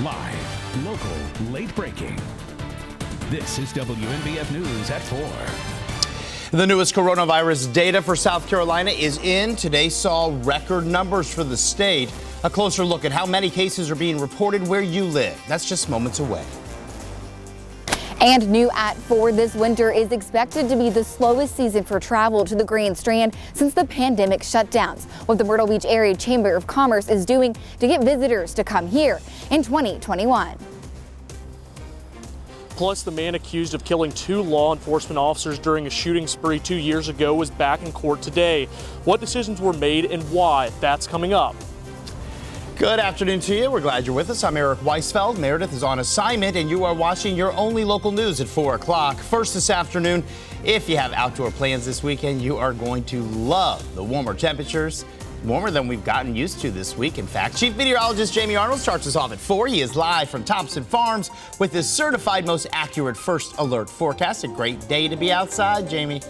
Live, local, late breaking. This is WNBF News at 4. The newest coronavirus data for South Carolina is in. Today saw record numbers for the state. A closer look at how many cases are being reported where you live. That's just moments away. And new at 4, this winter is expected to be the slowest season for travel to the Grand Strand since the pandemic shutdowns. What the Myrtle Beach Area Chamber of Commerce is doing to get visitors to come here in 2021. Plus, the man accused of killing 2 law enforcement officers during a shooting spree 2 years ago was back in court today. What decisions were made and why? That's coming up. Good afternoon to you. We're glad you're with us. I'm Eric Weisfeld. Meredith is on assignment, and you are watching your only local news at 4 o'clock. First this afternoon, if you have outdoor plans this weekend, you are going to love the warmer temperatures. Warmer than we've gotten used to this week, in fact. Chief Meteorologist Jamie Arnold starts us off at 4. He is live from Thompson Farms with his certified most accurate first alert forecast. A great day to be outside, Jamie.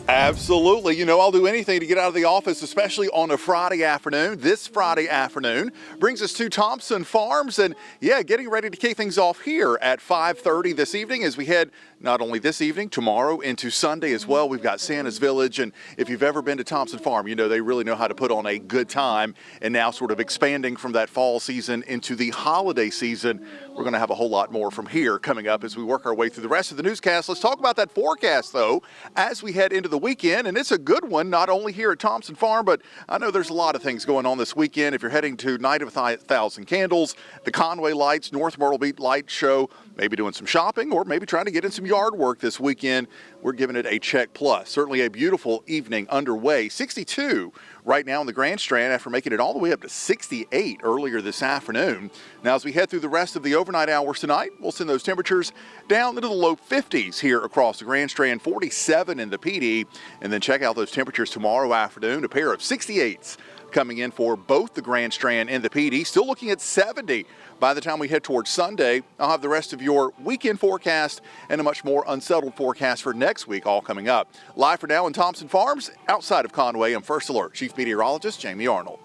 Absolutely. You know, I'll do anything to get out of the office, especially on a Friday afternoon. This Friday afternoon brings us to Thompson Farms and, getting ready to kick things off here at 5:30 this evening as we head not only this evening, tomorrow into Sunday as well. We've got Santa's Village, and if you've ever been to Thompson Farm, you know they really know how to put on a good time, and now sort of expanding from that fall season into the holiday season. We're going to have a whole lot more from here coming up as we work our way through the rest of the newscast. Let's talk about that forecast, though, as we head into the weekend, and it's a good one, not only here at Thompson Farm, but I know there's a lot of things going on this weekend. If you're heading to Night of a Thousand Candles, the Conway Lights, North Myrtle Beach Light Show, maybe doing some shopping or maybe trying to get in some yard work this weekend, we're giving it a check plus. Certainly a beautiful evening underway. 62 right now in the Grand Strand after making it all the way up to 68 earlier this afternoon. Now, as we head through the rest of the overnight hours tonight, we'll send those temperatures down into the low 50s here across the Grand Strand, 47 in the PD, and then check out those temperatures tomorrow afternoon, a pair of 68s coming in for both the Grand Strand and the PD. Still looking at 70 by the time we head towards Sunday. I'll have the rest of your weekend forecast and a much more unsettled forecast for next week all coming up. Live for now in Thompson Farms, outside of Conway, I'm First Alert Chief Meteorologist Jamie Arnold.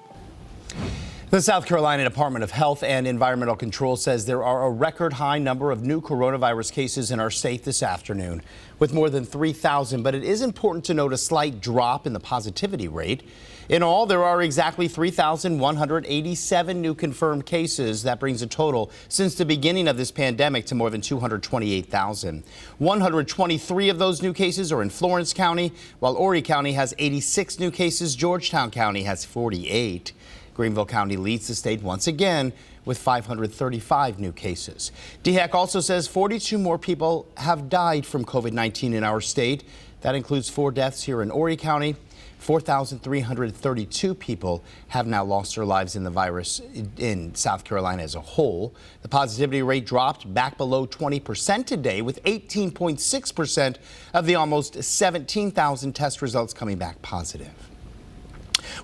The South Carolina Department of Health and Environmental Control says there are a record high number of new coronavirus cases in our state this afternoon, with more than 3,000. But it is important to note a slight drop in the positivity rate. In all, there are exactly 3,187 new confirmed cases. That brings a total since the beginning of this pandemic to more than 228,000. 123 of those new cases are in Florence County, while Horry County has 86 new cases. Georgetown County has 48. Greenville County leads the state once again with 535 new cases. DHEC also says 42 more people have died from COVID-19 in our state. That includes 4 deaths here in Horry County. 4,332 people have now lost their lives in the virus in South Carolina as a whole. The positivity rate dropped back below 20% today, with 18.6% of the almost 17,000 test results coming back positive.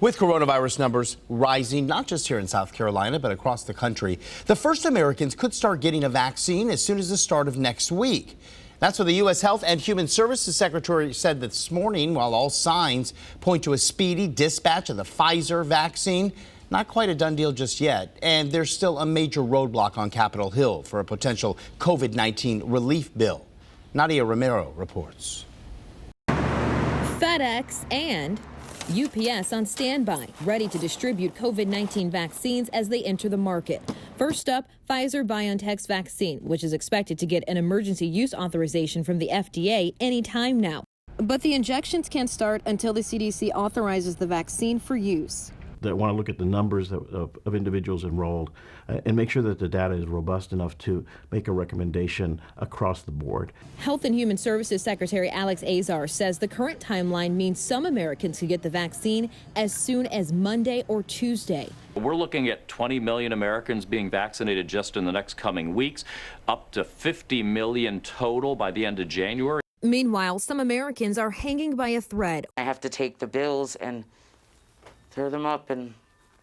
With coronavirus numbers rising, not just here in South Carolina, but across the country, the first Americans could start getting a vaccine as soon as the start of next week. That's what the U.S. Health and Human Services Secretary said this morning, while all signs point to a speedy dispatch of the Pfizer vaccine. Not quite a done deal just yet, and there's still a major roadblock on Capitol Hill for a potential COVID-19 relief bill. Nadia Romero reports. FedEx and UPS on standby, ready to distribute COVID-19 vaccines as they enter the market. First up, Pfizer-BioNTech's vaccine, which is expected to get an emergency use authorization from the FDA any time now. But the injections can't start until the CDC authorizes the vaccine for use. They want to look at the numbers of individuals enrolled and make sure that the data is robust enough to make a recommendation across the board. Health and Human Services Secretary Alex Azar says the current timeline means some Americans could get the vaccine as soon as Monday or Tuesday. We're looking at 20 million Americans being vaccinated just in the next coming weeks, up to 50 million total by the end of January. Meanwhile, some Americans are hanging by a thread. I have to take the bills and tear them up and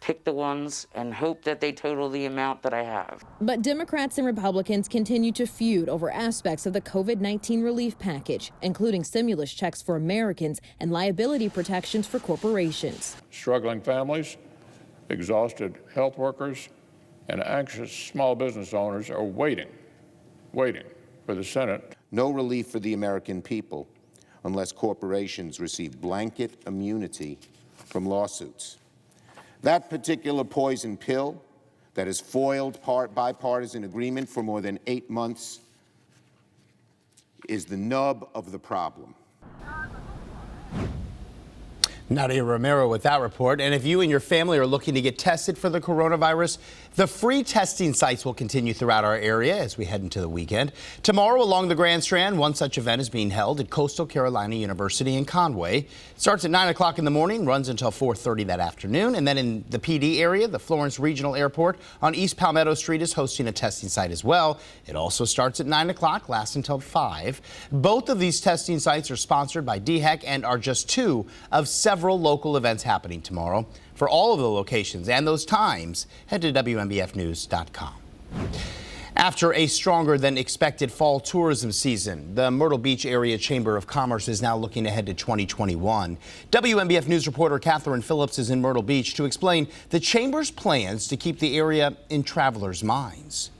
pick the ones and hope that they total the amount that I have. But Democrats and Republicans continue to feud over aspects of the COVID-19 relief package, including stimulus checks for Americans and liability protections for corporations. Struggling families, exhausted health workers, and anxious small business owners are waiting for the Senate. No relief for the American people unless corporations receive blanket immunity from lawsuits. That particular poison pill that has foiled bipartisan agreement for more than 8 months is the nub of the problem. Nadia Romero with that report. And if you and your family are looking to get tested for the coronavirus, the free testing sites will continue throughout our area as we head into the weekend. Tomorrow along the Grand Strand, one such event is being held at Coastal Carolina University in Conway. It starts at 9 o'clock in the morning, runs until 4:30 that afternoon. And then in the PD area, the Florence Regional Airport on East Palmetto Street is hosting a testing site as well. It also starts at 9 o'clock, lasts until 5. Both of these testing sites are sponsored by DHEC and are just two of several local events happening tomorrow. For all of the locations and those times, head to WNBFnews.com. After a stronger than expected fall tourism season, the Myrtle Beach Area Chamber of Commerce is now looking ahead to 2021. WNBF News reporter Catherine Phillips is in Myrtle Beach to explain the Chamber's plans to keep the area in travelers' minds.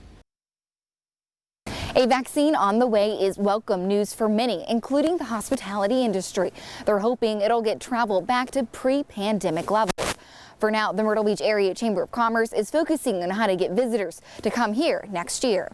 A vaccine on the way is welcome news for many, including the hospitality industry. They're hoping it'll get travel back to pre-pandemic levels. For now, the Myrtle Beach Area Chamber of Commerce is focusing on how to get visitors to come here next year.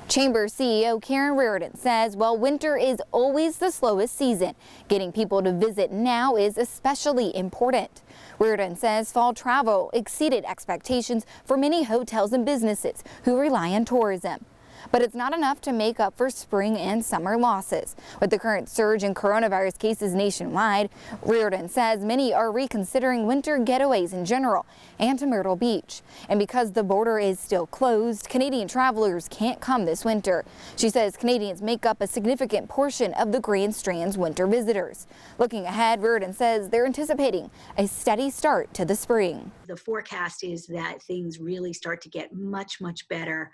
Chamber CEO Karen Reardon says while winter is always the slowest season, getting people to visit now is especially important. Reardon says fall travel exceeded expectations for many hotels and businesses who rely on tourism. But it's not enough to make up for spring and summer losses. With the current surge in coronavirus cases nationwide, Reardon says many are reconsidering winter getaways in general and to Myrtle Beach. And because the border is still closed, Canadian travelers can't come this winter. She says Canadians make up a significant portion of the Grand Strand's winter visitors. Looking ahead, Reardon says they're anticipating a steady start to the spring. The forecast is that things really start to get much better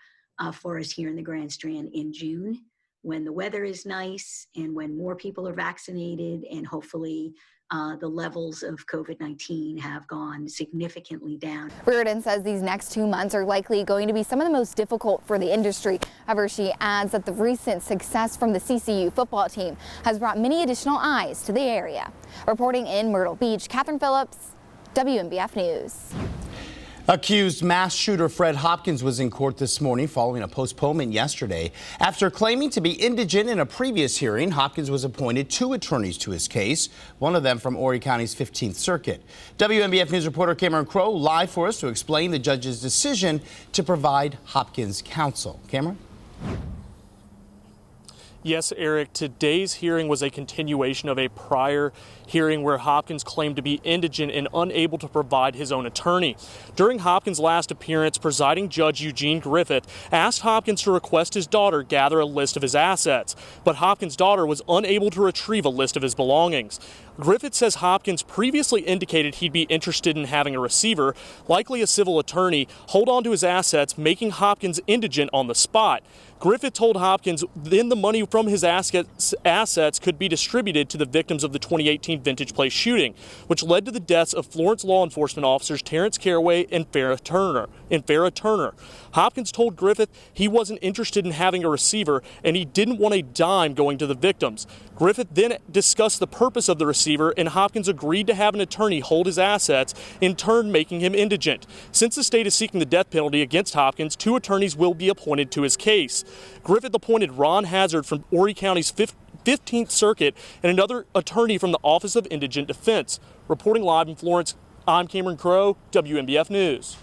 for us here in the Grand Strand in June, when the weather is nice and when more people are vaccinated and hopefully the levels of COVID-19 have gone significantly down. Reardon says these next 2 months are likely going to be some of the most difficult for the industry. However, she adds that the recent success from the CCU football team has brought many additional eyes to the area. Reporting in Myrtle Beach, Catherine Phillips, WNBF News. Accused mass shooter Fred Hopkins was in court this morning following a postponement yesterday. After claiming to be indigent in a previous hearing, Hopkins was appointed 2 attorneys to his case, one of them from Horry County's 15th Circuit. WNBF News reporter Cameron Crowe live for us to explain the judge's decision to provide Hopkins counsel. Cameron? Yes, Eric, today's hearing was a continuation of a prior hearing where Hopkins claimed to be indigent and unable to provide his own attorney. During Hopkins' last appearance, presiding judge Eugene Griffith asked Hopkins to request his daughter gather a list of his assets, but Hopkins' daughter was unable to retrieve a list of his belongings. Griffith says Hopkins previously indicated he'd be interested in having a receiver, likely a civil attorney, hold on to his assets, making Hopkins indigent on the spot. Griffith told Hopkins then the money from his assets could be distributed to the victims of the 2018 Vintage Place shooting, which led to the deaths of Florence law enforcement officers Terrence Caraway and Farrah Turner. Hopkins told Griffith he wasn't interested in having a receiver and he didn't want a dime going to the victims. Griffith then discussed the purpose of the receiver, and Hopkins agreed to have an attorney hold his assets, in turn making him indigent. Since the state is seeking the death penalty against Hopkins, 2 attorneys will be appointed to his case. Griffith appointed Ron Hazard from Horry County's 15th Circuit and another attorney from the Office of Indigent Defense. Reporting live in Florence, I'm Cameron Crowe, WNBF News.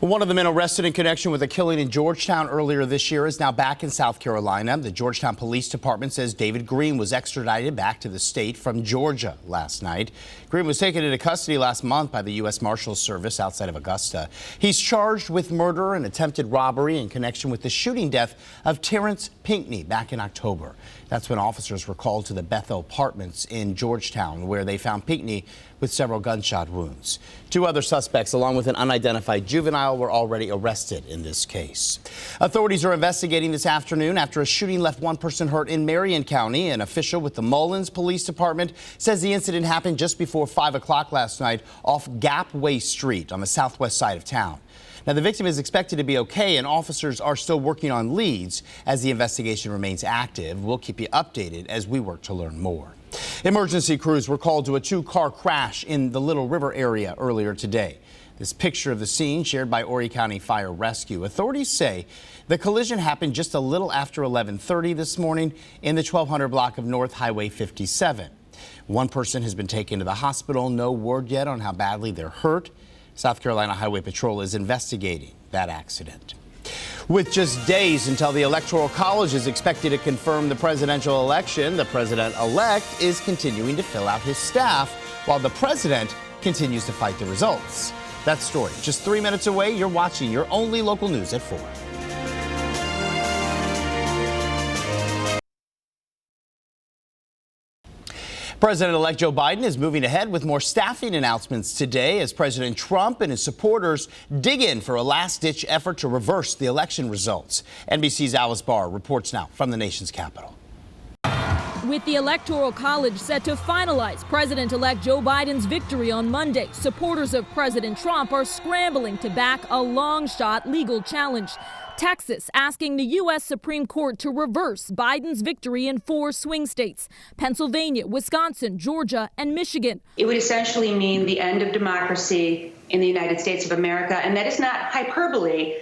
One of the men arrested in connection with a killing in Georgetown earlier this year is now back in South Carolina. The Georgetown Police Department says David Green was extradited back to the state from Georgia last night. Green was taken into custody last month by the U.S. Marshals Service outside of Augusta. He's charged with murder and attempted robbery in connection with the shooting death of Terrence Pinckney back in October. That's when officers were called to the Bethel Apartments in Georgetown, where they found Pinckney with several gunshot wounds. 2 other suspects, along with an unidentified juvenile, were already arrested in this case. Authorities are investigating this afternoon after a shooting left 1 person hurt in Marion County. An official with the Mullins Police Department says the incident happened just before 5 o'clock last night off Gapway Street on the southwest side of town. Now, the victim is expected to be okay, and officers are still working on leads as the investigation remains active. We'll keep you updated as we work to learn more. Emergency crews were called to a two-car crash in the Little River area earlier today. This picture of the scene shared by Horry County Fire Rescue. Authorities say the collision happened just a little after 11:30 this morning in the 1200 block of North Highway 57. One person has been taken to the hospital. No word yet on how badly they're hurt. South Carolina Highway Patrol is investigating that accident. With just days until the Electoral College is expected to confirm the presidential election, the president-elect is continuing to fill out his staff while the president continues to fight the results. That story just 3 minutes away. You're watching your only local news at 4. President-elect Joe Biden is moving ahead with more staffing announcements today as President Trump and his supporters dig in for a last-ditch effort to reverse the election results. NBC's Alice Barr reports now from the nation's capital. With the Electoral College set to finalize President-elect Joe Biden's victory on Monday, supporters of President Trump are scrambling to back a long-shot legal challenge. Texas asking the U.S. Supreme Court to reverse Biden's victory in 4 swing states: Pennsylvania, Wisconsin, Georgia, and Michigan. It would essentially mean the end of democracy in the United States of America, and that is not hyperbole.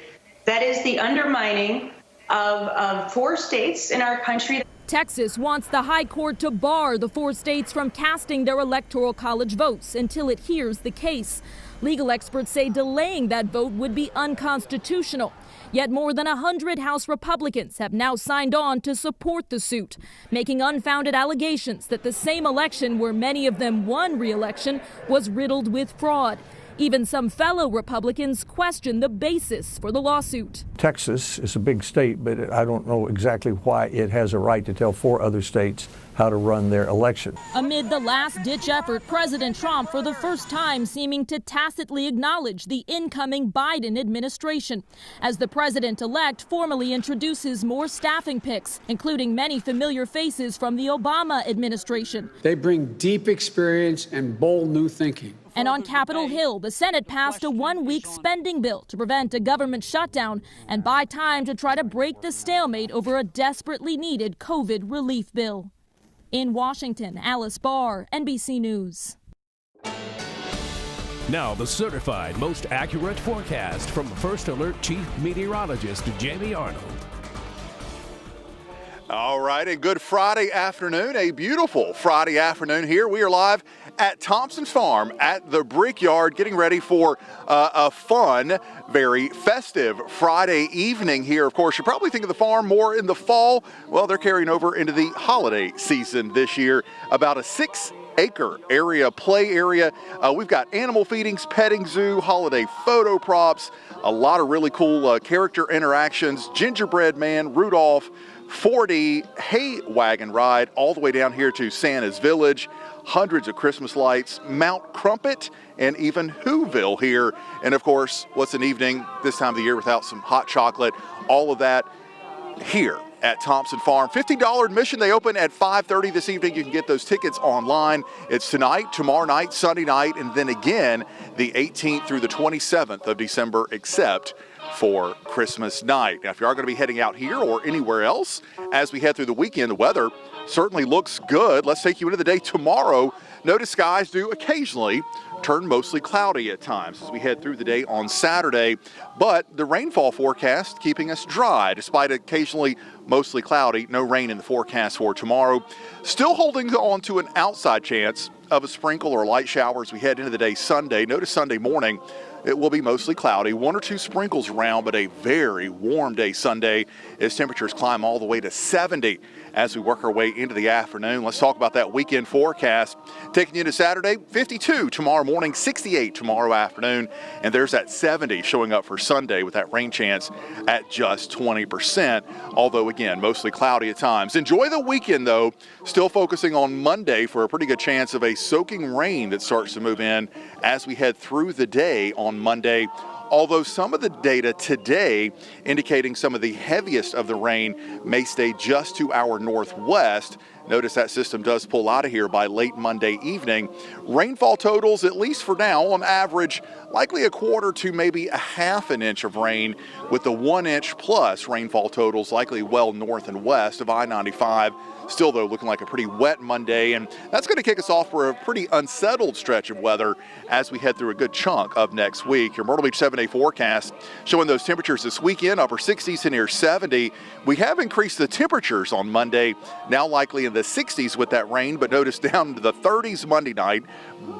That is the undermining of 4 states in our country. Texas wants the high court to bar the 4 states from casting their Electoral College votes until it hears the case. Legal experts say delaying that vote would be unconstitutional. Yet more than 100 House Republicans have now signed on to support the suit, making unfounded allegations that the same election where many of them won re-election was riddled with fraud. Even some fellow Republicans question the basis for the lawsuit. Texas is a big state, but I don't know exactly why it has a right to tell 4 other states how to run their election. Amid the last-ditch effort, President Trump, for the first time, seeming to tacitly acknowledge the incoming Biden administration as the president-elect formally introduces more staffing picks, including many familiar faces from the Obama administration. They bring deep experience and bold new thinking. And on Capitol Hill, the Senate passed a 1-week spending bill to prevent a government shutdown and buy time to try to break the stalemate over a desperately needed COVID relief bill. In Washington, Alice Barr, NBC News. Now the certified most accurate forecast from First Alert Chief Meteorologist Jamie Arnold. All right, a good Friday afternoon, a beautiful Friday afternoon here. We are live at Thompson's Farm at the Brickyard, getting ready for a fun, very festive Friday evening here. Of course, you probably think of the farm more in the fall. Well, they're carrying over into the holiday season this year. About a 6-acre area, play area. We've got animal feedings, petting zoo, holiday photo props, a lot of really cool character interactions, gingerbread man, Rudolph, 4D hay wagon ride all the way down here to Santa's Village, hundreds of Christmas lights, Mount Crumpet, and even Whoville here. And of course, what's an evening this time of the year without some hot chocolate? All of that here at Thompson Farm. $50 admission. They open at 5:30 this evening. You can get those tickets online. It's tonight, tomorrow night, Sunday night, and then again the 18th through the 27th of December, except for Christmas night. Now, if you are going to be heading out here or anywhere else as we head through the weekend, the weather certainly looks good. Let's take you into the day tomorrow. Notice skies do occasionally turn mostly cloudy at times as we head through the day on Saturday, but the rainfall forecast keeping us dry despite occasionally mostly cloudy. No rain in the forecast for tomorrow. Still holding on to an outside chance of a sprinkle or light shower as we head into the day Sunday. Notice Sunday morning it will be mostly cloudy, 1 or 2 sprinkles around, but a very warm day Sunday as temperatures climb all the way to 70 as we work our way into the afternoon. Let's talk about that weekend forecast. Taking you to Saturday, 52 tomorrow morning, 68 tomorrow afternoon, and there's that 70 showing up for Sunday with that rain chance at just 20%, although again, mostly cloudy at times. Enjoy the weekend though, still focusing on Monday for a pretty good chance of a soaking rain that starts to move in as we head through the day on Monday. Although some of the data today indicating some of the heaviest of the rain may stay just to our northwest Notice that system does pull out of here by late Monday evening. Rainfall totals, at least for now, on average, likely a quarter to maybe a half an inch of rain, with the 1 inch plus rainfall totals likely well north and west of I-95. Still, though, looking like a pretty wet Monday, and that's going to kick us off for a pretty unsettled stretch of weather as we head through a good chunk of next week. Your Myrtle Beach 7-day forecast showing those temperatures this weekend, upper 60s to near 70. We have increased the temperatures on Monday, now likely in the 60s with that rain, but notice down to the 30s Monday night,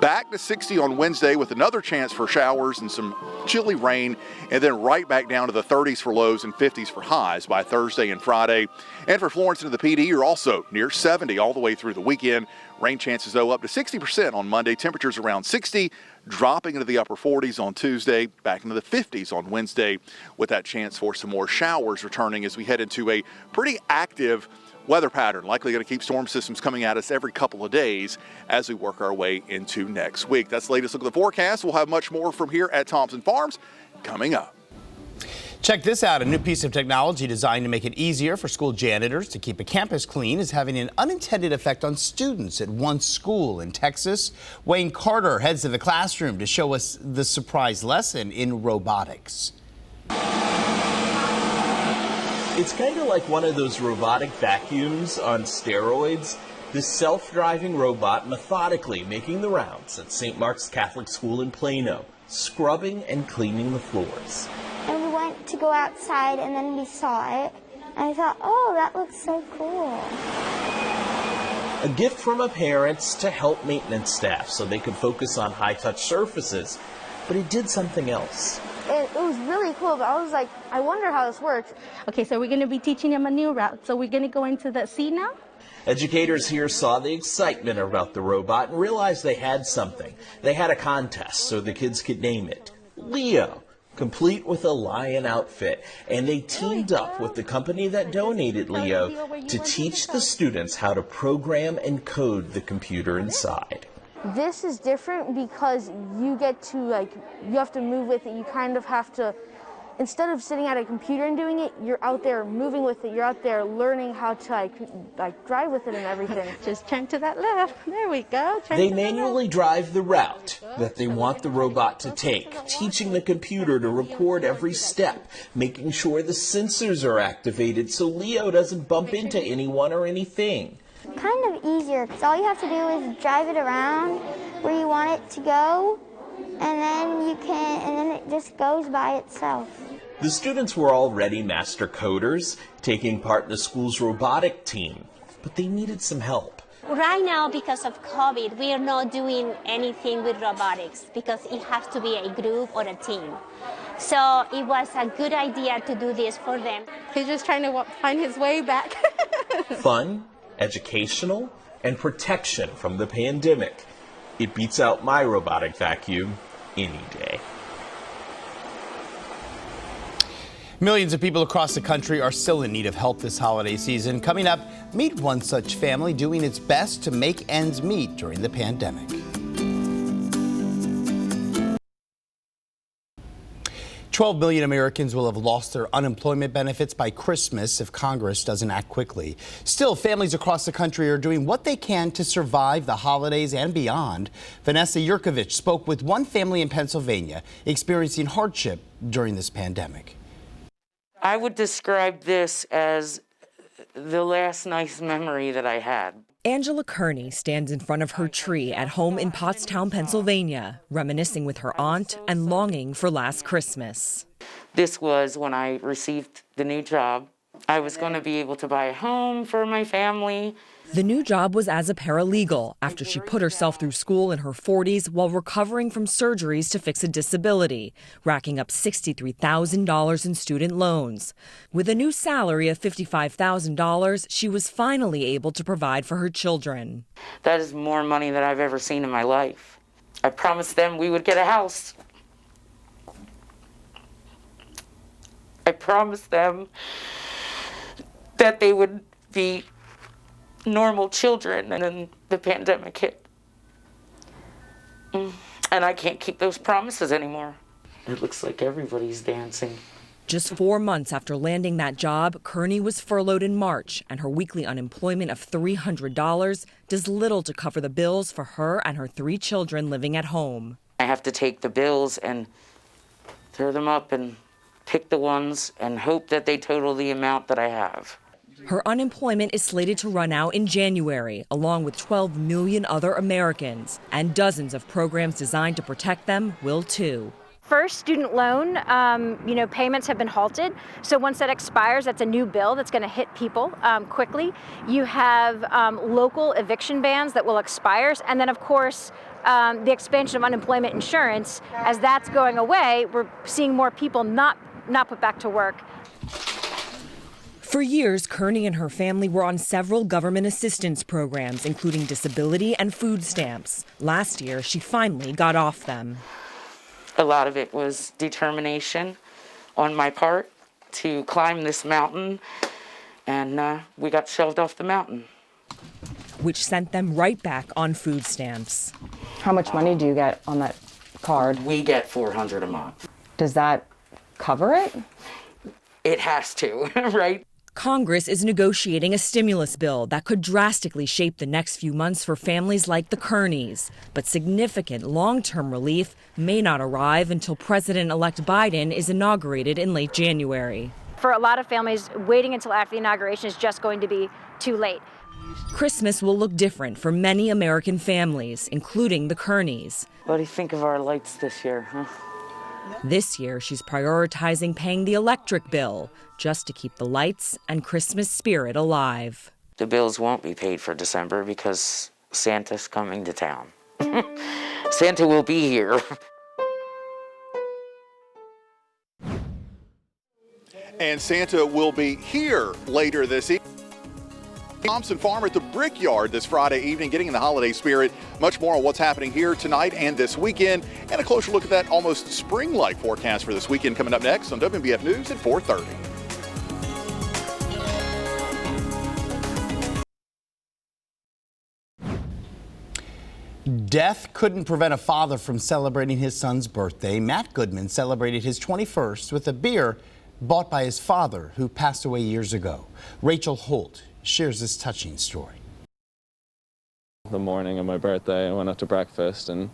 back to 60 on Wednesday with another chance for showers and some chilly rain, and then right back down to the 30s for lows and 50s for highs by Thursday and Friday. And for Florence and the PD, you're also near 70 all the way through the weekend. Rain chances, though, up to 60% on Monday. Temperatures around 60, dropping into the upper 40s on Tuesday, back into the 50s on Wednesday, with that chance for some more showers returning as we head into a pretty active weather pattern. Likely going to keep storm systems coming at us every couple of days as we work our way into next week. That's the latest look at the forecast. We'll have much more from here at Thompson Farms coming up. Check this out. A new piece of technology designed to make it easier for school janitors to keep a campus clean is having an unintended effect on students at one school in Texas. Wayne Carter heads to the classroom to show us the surprise lesson in robotics. It's kind of like one of those robotic vacuums on steroids. This self-driving robot methodically making the rounds at St. Mark's Catholic School in Plano, scrubbing and cleaning the floors. And we went to go outside, and then we saw it, and I thought, oh, that looks so cool. A gift from a parents to help maintenance staff so they could focus on high-touch surfaces, but it did something else. It was really cool, but I was like, I wonder how this works. Okay, so we're going to be teaching them a new route, so we're going to go into the sea now. Educators here saw the excitement about the robot and realized they had something. They had a contest so the kids could name it Leo, complete with a lion outfit, and they teamed up with the company that donated Leo to teach the students how to program and code the computer inside. This is different because you get to, you have to move with it. You kind of have to, instead of sitting at a computer and doing it, you're out there moving with it. You're out there learning how to drive with it and everything. Just turn to that left. There we go. They manually drive the route that they want the robot to take, teaching the computer to record every step, making sure the sensors are activated so Leo doesn't bump into anyone or anything. Kind of easier, because all you have to do is drive it around where you want it to go, and then it just goes by itself. The students were already master coders, taking part in the school's robotic team, but they needed some help. Right now, because of COVID, we are not doing anything with robotics because it has to be a group or a team. So it was a good idea to do this for them. He's just trying to find his way back. Fun, educational, and protection from the pandemic. It beats out my robotic vacuum any day. Millions of people across the country are still in need of help this holiday season. Coming up, meet one such family doing its best to make ends meet during the pandemic. 12 million Americans will have lost their unemployment benefits by Christmas if Congress doesn't act quickly. Still, families across the country are doing what they can to survive the holidays and beyond. Vanessa Yurkovich spoke with one family in Pennsylvania experiencing hardship during this pandemic. I would describe this as the last nice memory that I had. Angela Kearney stands in front of her tree at home in Pottstown, Pennsylvania, reminiscing with her aunt and longing for last Christmas. This was when I received the new job. I was going to be able to buy a home for my family. The new job was as a paralegal after she put herself through school in her 40s while recovering from surgeries to fix a disability, racking up $63,000 in student loans. With a new salary of $55,000, she was finally able to provide for her children. That is more money than I've ever seen in my life. I promised them we would get a house. I promised them that they would be normal children, and then the pandemic hit. And I can't keep those promises anymore. It looks like everybody's dancing. Just 4 months after landing that job, Kearney was furloughed in March, and her weekly unemployment of $300 does little to cover the bills for her and her 3 children living at home. I have to take the bills and tear them up and pick the ones and hope that they total the amount that I have. Her unemployment is slated to run out in January, along with 12 million other Americans, and dozens of programs designed to protect them will too. First, student loan, payments have been halted. So once that expires, that's a new bill that's going to hit people quickly. You have local eviction bans that will expire. And then, of course, the expansion of unemployment insurance. As that's going away, we're seeing more people not put back to work. For years, Kearney and her family were on several government assistance programs, including disability and food stamps. Last year, she finally got off them. A lot of it was determination on my part to climb this mountain, and we got shoved off the mountain. Which sent them right back on food stamps. How much money do you get on that card? We get $400 a month. Does that cover it? It has to, right? Congress is negotiating a stimulus bill that could drastically shape the next few months for families like the Kearneys. But significant long-term relief may not arrive until President-elect Biden is inaugurated in late January. For a lot of families, waiting until after the inauguration is just going to be too late. Christmas will look different for many American families, including the Kearneys. What do you think of our lights this year, huh? This year, she's prioritizing paying the electric bill just to keep the lights and Christmas spirit alive. The bills won't be paid for December because Santa's coming to town. Santa will be here. And Santa will be here later this evening. Thompson Farm at the Brickyard this Friday evening, getting in the holiday spirit. Much more on what's happening here tonight and this weekend, and a closer look at that almost spring-like forecast for this weekend coming up next on WNBF News at 4:30. Death couldn't prevent a father from celebrating his son's birthday. Matt Goodman celebrated his 21st with a beer bought by his father, who passed away years ago. Rachel Holt shares this touching story. The morning of my birthday, I went out to breakfast and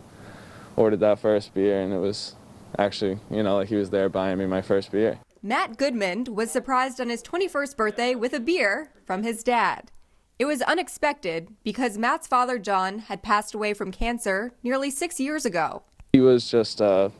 ordered that first beer, and it was actually, like he was there buying me my first beer. Matt Goodman was surprised on his 21st birthday with a beer from his dad. It was unexpected because Matt's father, John, had passed away from cancer nearly 6 years ago. He was just a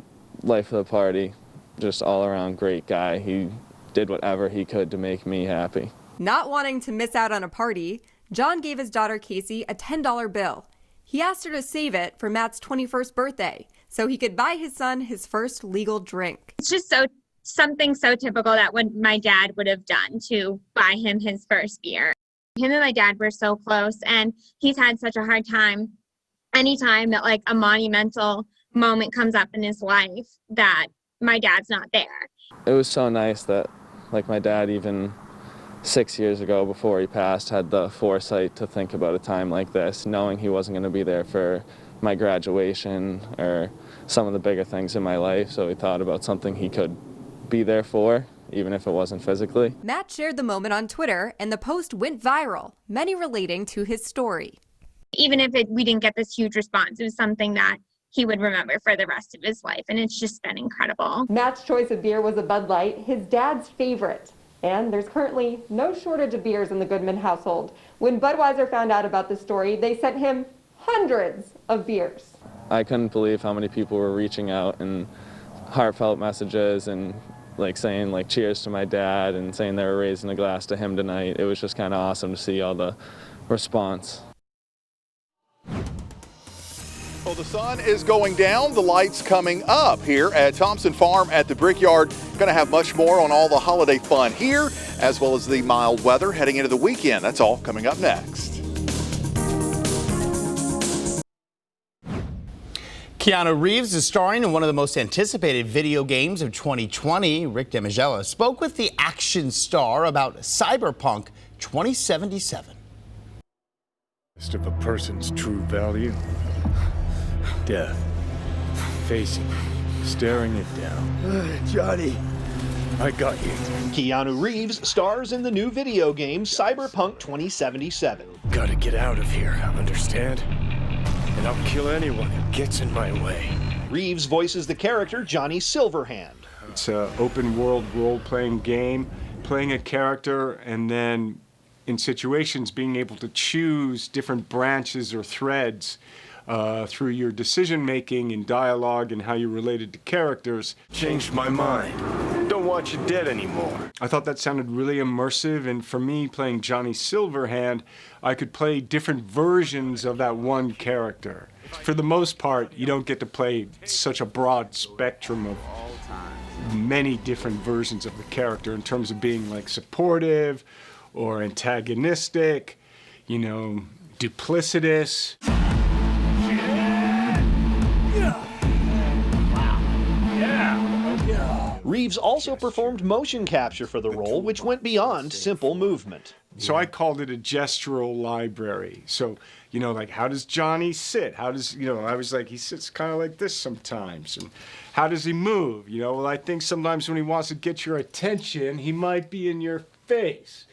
life of the party, just all-around great guy. He did whatever he could to make me happy. Not wanting to miss out on a party, John gave his daughter Casey a $10 bill. He asked her to save it for Matt's 21st birthday so he could buy his son his first legal drink. It's just something so typical that what my dad would have done to buy him his first beer. Him and my dad were so close, and he's had such a hard time anytime that like a monumental moment comes up in his life that my dad's not there. It was so nice that my dad, even 6 years ago before he passed, had the foresight to think about a time like this, knowing he wasn't going to be there for my graduation or some of the bigger things in my life. So he thought about something he could be there for, even if it wasn't physically. Matt shared the moment on Twitter, and the post went viral, many relating to his story. Even if we didn't get this huge response, it was something that he would remember for the rest of his life, and it's just been incredible. Matt's choice of beer was a Bud Light, his dad's favorite. And there's currently no shortage of beers in the Goodman household. When Budweiser found out about this story, they sent him hundreds of beers. I couldn't believe how many people were reaching out and heartfelt messages and saying cheers to my dad and saying they were raising a glass to him tonight. It was just kind of awesome to see all the response. Well, the sun is going down, the lights coming up here at Thompson Farm at the Brickyard. Going to have much more on all the holiday fun here, as well as the mild weather heading into the weekend. That's all coming up next. Keanu Reeves is starring in one of the most anticipated video games of 2020. Rick DeMagella spoke with the action star about Cyberpunk 2077. Of a person's true value. Death. Facing it. Staring it down. Johnny, I got you. Keanu Reeves stars in the new video game Cyberpunk 2077. Gotta get out of here, understand? And I'll kill anyone who gets in my way. Reeves voices the character Johnny Silverhand. It's an open world role-playing game, playing a character and then in situations being able to choose different branches or threads through your decision making and dialogue and how you related to characters. Changed my mind. Don't want you dead anymore. I thought that sounded really immersive, and for me, playing Johnny Silverhand, I could play different versions of that one character. For the most part, you don't get to play such a broad spectrum of many different versions of the character in terms of being like supportive or antagonistic, you know, duplicitous. Reeves also performed motion capture for the role, which went beyond simple movement. So I called it a gestural library. So, you know, like, how does Johnny sit? How does, you know, I was like, he sits kind of like this sometimes. And how does he move? You know, well, I think sometimes when he wants to get your attention, he might be in your face,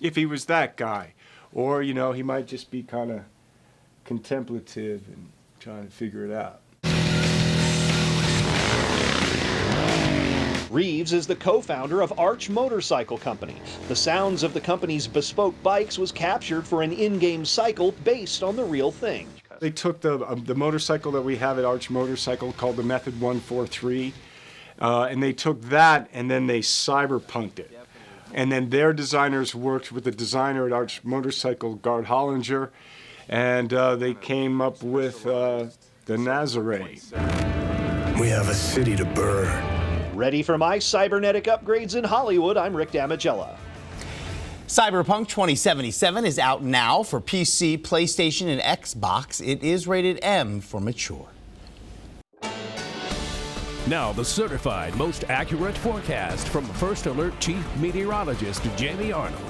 if he was that guy. Or, you know, he might just be kind of contemplative and trying to figure it out. Reeves is the co-founder of Arch Motorcycle Company. The sounds of the company's bespoke bikes was captured for an in-game cycle based on the real thing. They took the motorcycle that we have at Arch Motorcycle called the Method 143, and they took that and then they cyberpunked it. And then their designers worked with the designer at Arch Motorcycle, Gard Hollinger, and they came up with the Nazare. We have a city to burn. Ready for my cybernetic upgrades in Hollywood, I'm Rick Damigella. Cyberpunk 2077 is out now for PC, PlayStation, and Xbox. It is rated M for mature. Now, the certified most accurate forecast from First Alert Chief Meteorologist Jamie Arnold.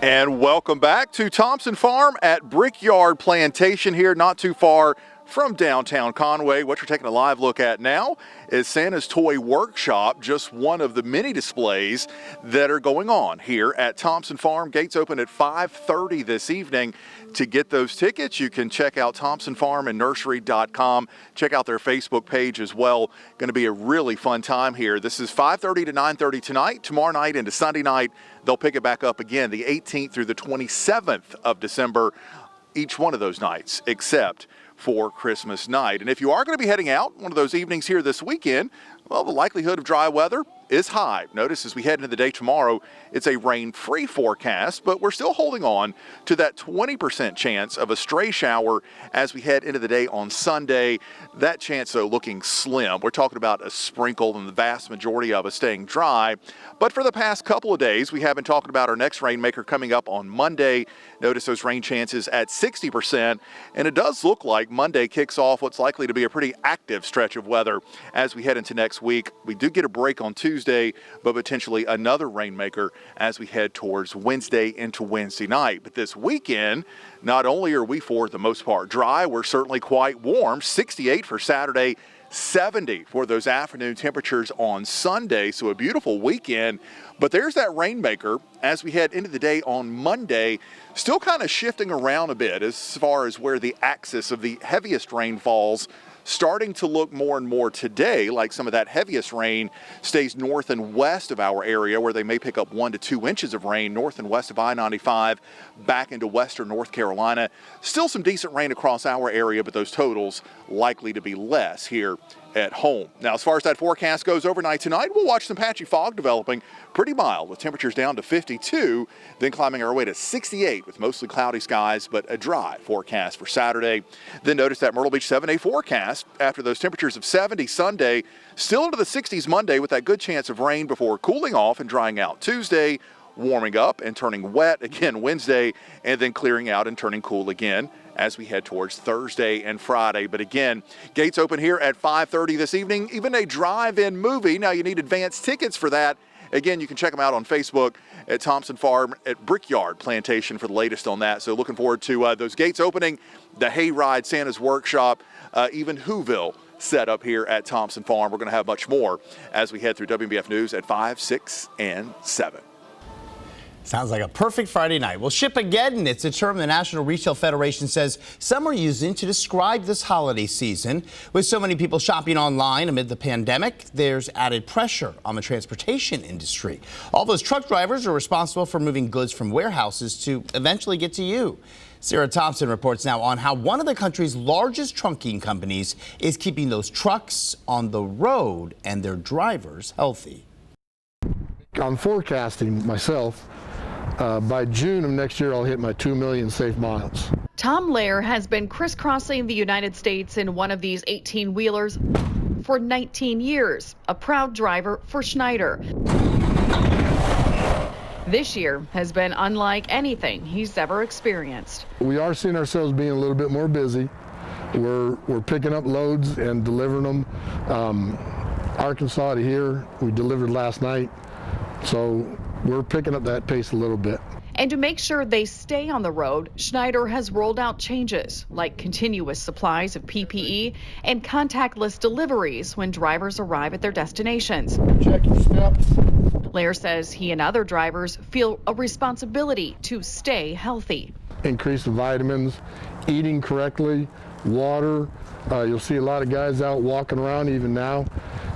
And welcome back to Thompson Farm at Brickyard Plantation here, not too far from downtown Conway. What you're taking a live look at now is Santa's Toy Workshop, just one of the many displays that are going on here at Thompson Farm. Gates open at 5:30 this evening. To get those tickets, you can check out thompsonfarmandnursery.com. Check out their Facebook page as well. Going to be a really fun time here. This is 5:30 to 9:30 tonight. Tomorrow night into Sunday night, they'll pick it back up again, the 18th through the 27th of December, each one of those nights, except for Christmas night. And if you are going to be heading out one of those evenings here this weekend, well, the likelihood of dry weather is high. Notice as we head into the day tomorrow, it's a rain-free forecast, but we're still holding on to that 20% chance of a stray shower as we head into the day on Sunday. That chance, though, looking slim. We're talking about a sprinkle and the vast majority of it staying dry. But for the past couple of days, we have been talking about our next rainmaker coming up on Monday. Notice those rain chances at 60%, and it does look like Monday kicks off what's likely to be a pretty active stretch of weather as we head into next week. We do get a break on Tuesday, but potentially another rainmaker as we head towards Wednesday into Wednesday night. But this weekend, not only are we for the most part dry, we're certainly quite warm. 68 for Saturday, 70 for those afternoon temperatures on Sunday. So a beautiful weekend. But there's that rainmaker as we head into the day on Monday, still kind of shifting around a bit as far as where the axis of the heaviest rain falls. Starting to look more and more today like some of that heaviest rain stays north and west of our area, where they may pick up 1 to 2 inches of rain north and west of I-95 back into western North Carolina. Still some decent rain across our area, but those totals likely to be less here at home. Now, as far as that forecast goes overnight tonight, we'll watch some patchy fog developing. Pretty mild with temperatures down to 52, then climbing our way to 68 with mostly cloudy skies, but a dry forecast for Saturday. Then notice that Myrtle Beach 7-day forecast after those temperatures of 70 Sunday, still into the 60s Monday with that good chance of rain before cooling off and drying out Tuesday, warming up and turning wet again Wednesday, and then clearing out and turning cool again as we head towards Thursday and Friday. But again, gates open here at 5:30 this evening, even a drive-in movie. Now you need advance tickets for that. Again, you can check them out on Facebook at Thompson Farm at Brickyard Plantation for the latest on that. So looking forward to those gates opening, the Hayride, Santa's Workshop, even Whoville, set up here at Thompson Farm. We're going to have much more as we head through WNBF News at 5, 6, and 7. Sounds like a perfect Friday night. Well, Shipageddon, it's a term the National Retail Federation says some are using to describe this holiday season. With so many people shopping online amid the pandemic, there's added pressure on the transportation industry. All those truck drivers are responsible for moving goods from warehouses to eventually get to you. Sarah Thompson reports now on how one of the country's largest trunking companies is keeping those trucks on the road and their drivers healthy. I'm forecasting myself. By June of next year, I'll hit my 2 million safe miles. Tom Lair has been crisscrossing the United States in one of these 18-wheelers for 19 years, a proud driver for Schneider. This year has been unlike anything he's ever experienced. We are seeing ourselves being a little bit more busy. We're picking up loads and delivering them. Arkansas to here, we delivered last night. So we're picking up that pace a little bit. And to make sure they stay on the road, Schneider has rolled out changes like continuous supplies of PPE and contactless deliveries when drivers arrive at their destinations. Check your steps. Lair says he and other drivers feel a responsibility to stay healthy. Increase the vitamins, eating correctly, water. You'll see a lot of guys out walking around even now,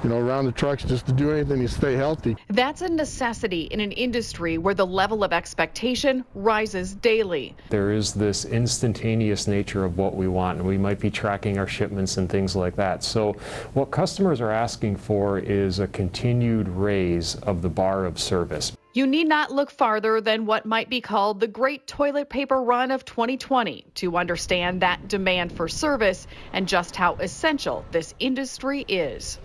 around the trucks just to do anything to stay healthy. That's a necessity in an industry where the level of expectation rises daily. There is this instantaneous nature of what we want, and we might be tracking our shipments and things like that. So what customers are asking for is a continued raise of the bar of service. You need not look farther than what might be called the great toilet paper run of 2020 to understand that demand for service and just how essential this industry is.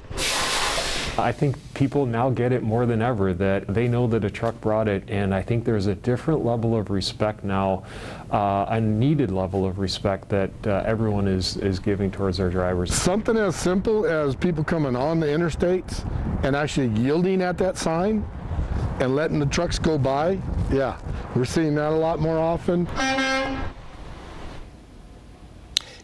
I think people now get it more than ever, that they know that a truck brought it, and I think there's a different level of respect now, a needed level of respect that everyone is giving towards their drivers. Something as simple as people coming on the interstates and actually yielding at that sign and letting the trucks go by, yeah, we're seeing that a lot more often.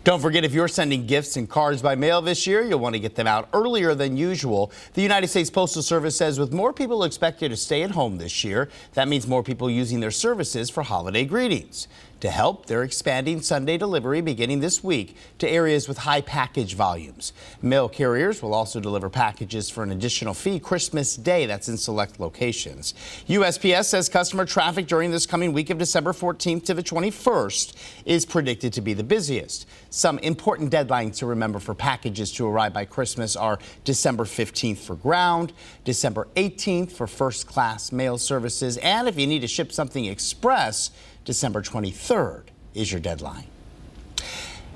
Don't forget, if you're sending gifts and cards by mail this year, you'll want to get them out earlier than usual. The United States Postal Service says with more people expected to stay at home this year, that means more people using their services for holiday greetings. To help, they're expanding Sunday delivery beginning this week to areas with high package volumes. Mail carriers will also deliver packages for an additional fee Christmas Day. That's in select locations. USPS says customer traffic during this coming week of December 14th to the 21st is predicted to be the busiest. Some important deadlines to remember for packages to arrive by Christmas are December 15th for ground, December 18th for first class mail services, and if you need to ship something express, December 23rd is your deadline.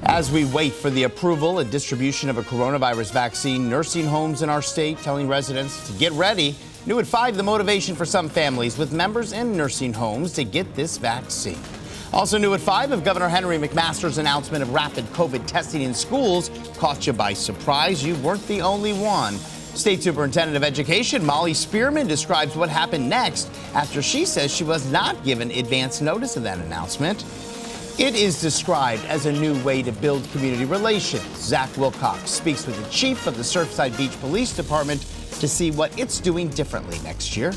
As we wait for the approval and distribution of a coronavirus vaccine, nursing homes in our state telling residents to get ready. New at 5, the motivation for some families with members in nursing homes to get this vaccine. Also new at 5, if Governor Henry McMaster's announcement of rapid COVID testing in schools caught you by surprise, you weren't the only one. State Superintendent of Education Molly Spearman describes what happened next after she says she was not given advance notice of that announcement. It is described as a new way to build community relations. Zach Wilcox speaks with the chief of the Surfside Beach Police Department to see what it's doing differently next year.